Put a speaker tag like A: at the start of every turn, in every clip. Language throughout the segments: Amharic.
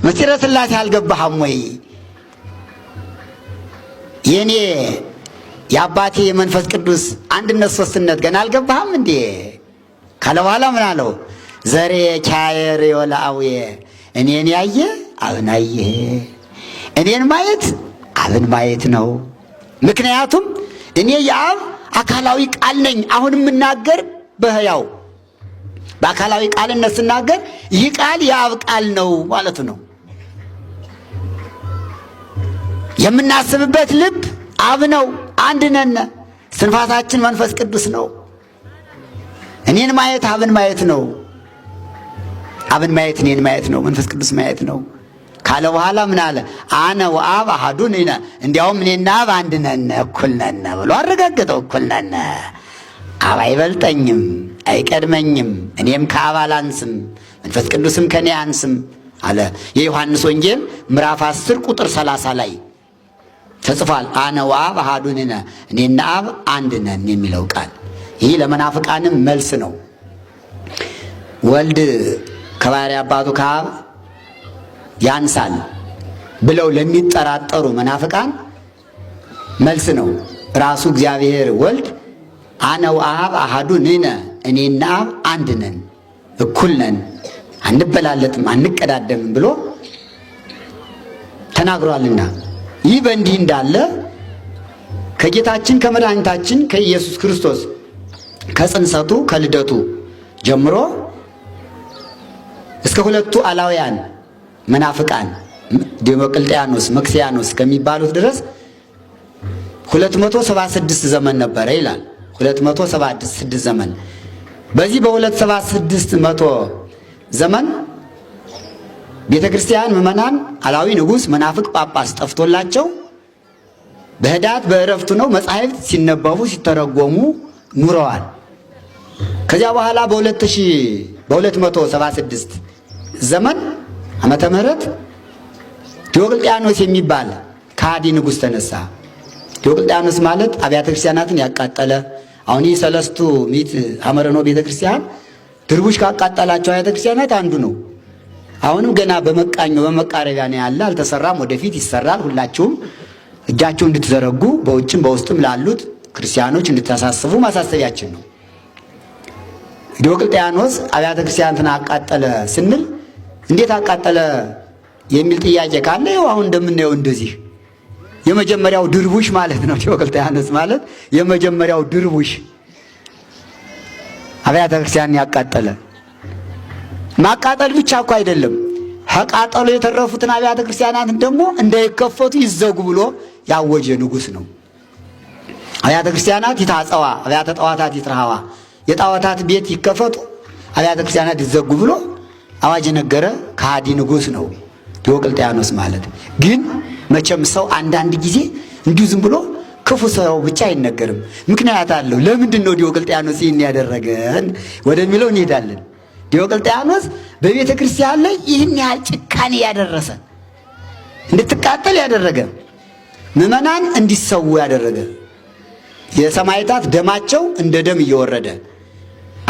A: ምስጢረ ሥላሴ አልገባህም ወይ? የኔ የአባቴ የመንፈስ ቅዱስ አንድነት ሶስትነት ገና አልገባህም እንዴ ካለ በኋላ ምን አለው? ዘሬ ቻየር ወላአውየ እኔን ያየ አብን አየ። እኔን ማየት አብን ማየት ነው። ምክንያቱም እኔ የአብ አካላዊ ቃል ነኝ። አሁን የምናገር በሕያው በአካላዊ ቃልነት ስናገር ይህ ቃል የአብ ቃል ነው ማለት ነው። የምናስብበት ልብ አብ ነው። አንድ ነን። ስንፋሳችን መንፈስ ቅዱስ ነው። እኔን ማየት አብን ማየት ነው። አብን ማየት እኔን ማየት ነው። መንፈስ ቅዱስ ማየት ነው ካለ በኋላ ምን አለ? አነ ወአብ አሐዱ ነን። እንዲያውም እኔና አብ አንድ ነን፣ እኩል ነን ብሎ አረጋገጠው። እኩል ነን። አብ አይበልጠኝም፣ አይቀድመኝም፣ እኔም ከአብ አላንስም፣ መንፈስ ቅዱስም ከኔ አንስም አለ። የዮሐንስ ወንጌል ምዕራፍ 10 ቁጥር 30 ላይ ተጽፏል። አነ ወአብ አሐዱ ነን፣ እኔና አብ አንድ ነን የሚለው ቃል ይህ ለመናፍቃንም መልስ ነው። ወልድ ከባሕርይ አባቱ ከአብ ያንሳል ብለው ለሚጠራጠሩ መናፍቃን መልስ ነው። ራሱ እግዚአብሔር ወልድ አነ ወአብ አሐዱ ነን፣ እኔና አብ አንድ ነን፣ እኩል ነን፣ አንበላለጥም፣ አንቀዳደምም ብሎ ተናግሯልና ይህ በእንዲህ እንዳለ ከጌታችን ከመድኃኒታችን ከኢየሱስ ክርስቶስ ከጽንሰቱ ከልደቱ ጀምሮ እስከ ሁለቱ አላውያን መናፍቃን ዲዮቅልጥያኖስ መክስያኖስ ከሚባሉት ድረስ 276 ዘመን ነበረ ይላል። 276 ዘመን። በዚህ በ276 መቶ ዘመን ቤተ ክርስቲያን ምዕመናን አላዊ ንጉሥ መናፍቅ ጳጳስ ጠፍቶላቸው በህዳት በእረፍቱ ነው መጻሕፍት ሲነበቡ ሲተረጎሙ ኑረዋል። ከዚያ በኋላ በ276 ዘመን ዓመተ ምህረት ዲዮቅልጥያኖስ የሚባል ከሃዲ ንጉሥ ተነሳ። ዲዮቅልጥያኖስ ማለት አብያተ ክርስቲያናትን ያቃጠለ፣ አሁን ይህ 3 ምዕት ሐመረኖ ቤተ ክርስቲያን ድርቡሽ ካቃጠላቸው አብያተ ክርስቲያናት አንዱ ነው። አሁንም ገና በመቃኞ በመቃረቢያ ነው ያለ፣ አልተሰራም። ወደፊት ይሰራል። ሁላችሁም እጃችሁን እንድትዘረጉ በውጭም በውስጥም ላሉት ክርስቲያኖች እንድታሳስቡ ማሳሰቢያችን ነው። ዲዮቅልጥያኖስ አብያተ ክርስቲያናትን አቃጠለ ስንል እንዴት አቃጠለ የሚል ጥያቄ ካለ ይኸው አሁን እንደምናየው እንደዚህ የመጀመሪያው ድርቡሽ ማለት ነው። ዲዮቅልጥያኖስ ማለት የመጀመሪያው ድርቡሽ አብያተ ክርስቲያንን ያቃጠለ። ማቃጠል ብቻ እኮ አይደለም፣ ከቃጠሎ የተረፉትን አብያተ ክርስቲያናትን ደግሞ እንዳይከፈቱ ይዘጉ ብሎ ያወጀ ንጉሥ ነው። አብያተ ክርስቲያናት ይታጸዋ፣ አብያተ ጣዖታት ይትረሃዋ፣ የጣዖታት ቤት ይከፈቱ፣ አብያተ ክርስቲያናት ይዘጉ ብሎ አዋጅ ነገረ ከሃዲ ንጉሥ ነው ዲዮቅልጥያኖስ ማለት። ግን መቼም ሰው አንዳንድ ጊዜ እንዲሁ ዝም ብሎ ክፉ ሰው ብቻ አይነገርም፣ ምክንያት አለው። ለምንድን ነው ዲዮቅልጥያኖስ ይህን ያደረገን ወደሚለው እንሄዳለን። ዲዮቅልጥያኖስ በቤተ ክርስቲያን ላይ ይህን ያህል ጭካኔ ያደረሰ፣ እንድትቃጠል ያደረገ፣ ምዕመናን እንዲሰዉ ያደረገ፣ የሰማዕታት ደማቸው እንደ ደም እየወረደ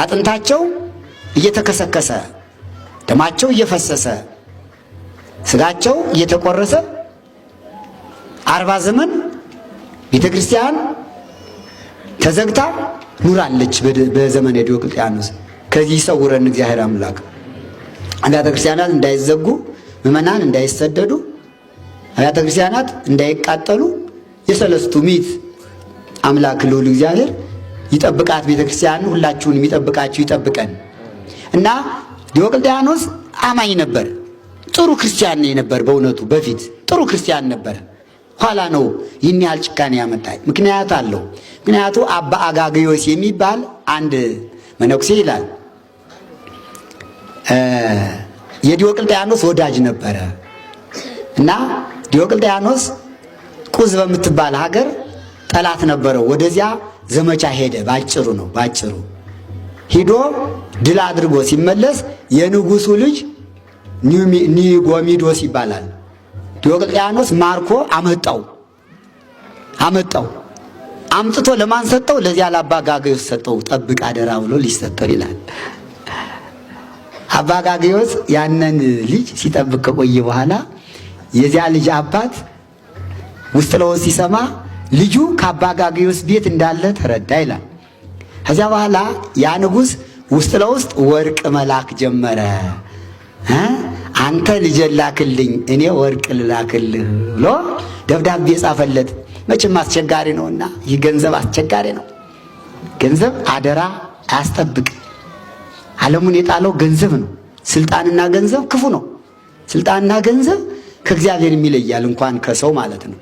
A: አጥንታቸው እየተከሰከሰ ደማቸው እየፈሰሰ ስጋቸው እየተቆረሰ 40 ዘመን ቤተ ክርስቲያን ተዘግታ ኑራለች በዘመነ ዲዮቅልጥያኖስ። ከዚህ ይሰውረን እግዚአብሔር አምላክ። አብያተ ክርስቲያናት እንዳይዘጉ፣ ምዕመናን እንዳይሰደዱ፣ አብያተ ክርስቲያናት እንዳይቃጠሉ የ3 ምዕት አምላክ ልዑል እግዚአብሔር ይጠብቃት ቤተ ክርስቲያን። ሁላችሁንም ይጠብቃችሁ ይጠብቀን። እና ዲዮቅልጥያኖስ አማኝ ነበር፣ ጥሩ ክርስቲያን ነበር። በእውነቱ በፊት ጥሩ ክርስቲያን ነበር። ኋላ ነው ይህን ያህል ጭካኔ ያመጣ። ምክንያት አለው። ምክንያቱ አባ አጋግዮስ የሚባል አንድ መነኩሴ ይላል የዲዮቅልጥያኖስ ወዳጅ ነበረ እና ዲዮቅልጥያኖስ ቁዝ በምትባል ሀገር ጠላት ነበረው። ወደዚያ ዘመቻ ሄደ። ባጭሩ ነው ባጭሩ ሂዶ ድል አድርጎ ሲመለስ የንጉሱ ልጅ ኒጎሚዶስ ይባላል ዲዮቅልጥያኖስ ማርኮ አመጣው። አምጥቶ ለማን ሰጠው? ለዚያ ለአባ አጋግዮስ ሰጠው። ጠብቅ አደራ ብሎ ሊሰጠው ይላል። አባ ጋግዮስ ያንን ልጅ ሲጠብቅ ከቆየ በኋላ የዚያ ልጅ አባት ውስጥ ለውስጥ ሲሰማ ልጁ ከአባ ጋግዮስ ቤት እንዳለ ተረዳ ይላል። ከዚያ በኋላ ያ ንጉሥ ውስጥ ለውስጥ ወርቅ መላክ ጀመረ። አንተ ልጄን ላክልኝ እኔ ወርቅ ልላክልህ ብሎ ደብዳቤ ጻፈለት። መቼም አስቸጋሪ ነውና ይህ ገንዘብ አስቸጋሪ ነው። ገንዘብ አደራ አያስጠብቅ። ዓለሙን የጣለው ገንዘብ ነው። ስልጣንና ገንዘብ ክፉ ነው። ስልጣንና ገንዘብ ከእግዚአብሔር ይለያል፣ እንኳን ከሰው ማለት ነው።